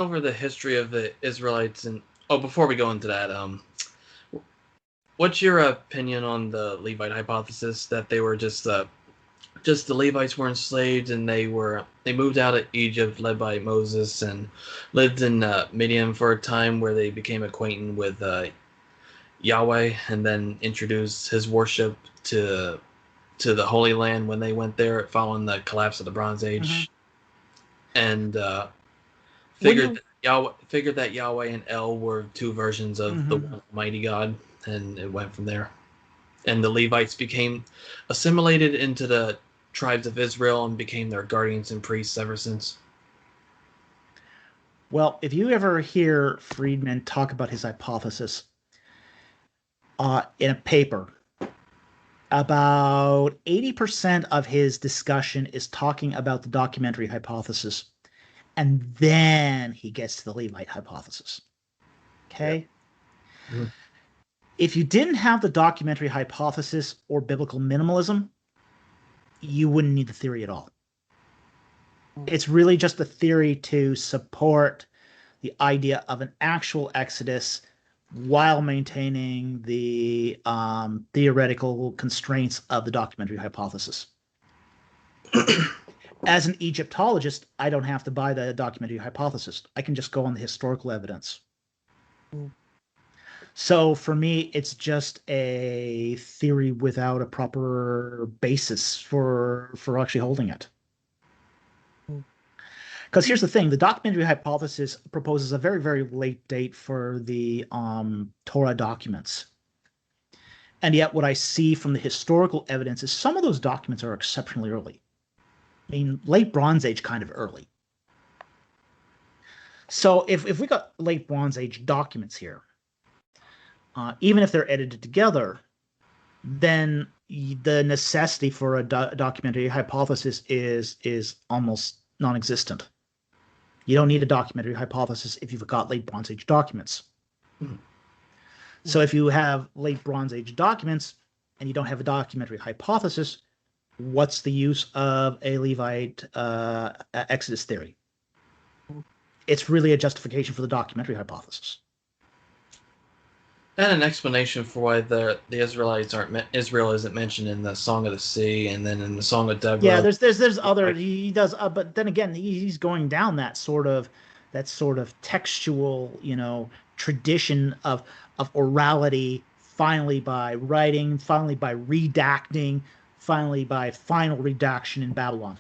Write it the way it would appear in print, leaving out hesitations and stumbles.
over the history of the Israelites and before we go into that, what's your opinion on the Levite hypothesis that they were just the Levites were enslaved and they moved out of Egypt led by Moses and lived in Midian for a time where they became acquainted with Yahweh and then introduced his worship to the Holy Land when they went there following the collapse of the Bronze Mm-hmm. Age and When you figured that Yahweh and El were two versions of the mm-hmm. one Almighty God, and it went from there. And the Levites became assimilated into the tribes of Israel and became their guardians and priests ever since. Well, if you ever hear Friedman talk about his hypothesis in a paper, about 80% of his discussion is talking about the documentary hypothesis, and then he gets to the Levite hypothesis. Okay? Yeah. Mm-hmm. If you didn't have the documentary hypothesis or biblical minimalism, you wouldn't need the theory at all. It's really just a theory to support the idea of an actual exodus while maintaining the theoretical constraints of the documentary hypothesis. As an Egyptologist, I don't have to buy the documentary hypothesis. I can just go on the historical evidence. So for me, it's just a theory without a proper basis for actually holding it. Because here's the thing, the documentary hypothesis proposes a very, very late date for the Torah documents. And yet what I see from the historical evidence is some of those documents are exceptionally early. I mean, late Bronze Age kind of early. So if we got late Bronze Age documents here, even if they're edited together, then the necessity for a documentary hypothesis is almost non-existent. You don't need a documentary hypothesis if you've got late Bronze Age documents. Mm-hmm. So if you have late Bronze Age documents and you don't have a documentary hypothesis, what's the use of a Levite Exodus theory? It's really a justification for the documentary hypothesis. And an explanation for why the Israelites Israel isn't mentioned in the Song of the Sea and then in the Song of Deborah. Yeah, there's other he does, but then again he's going down that sort of textual, tradition of orality, finally by writing, finally by redacting, finally by final redaction in Babylon.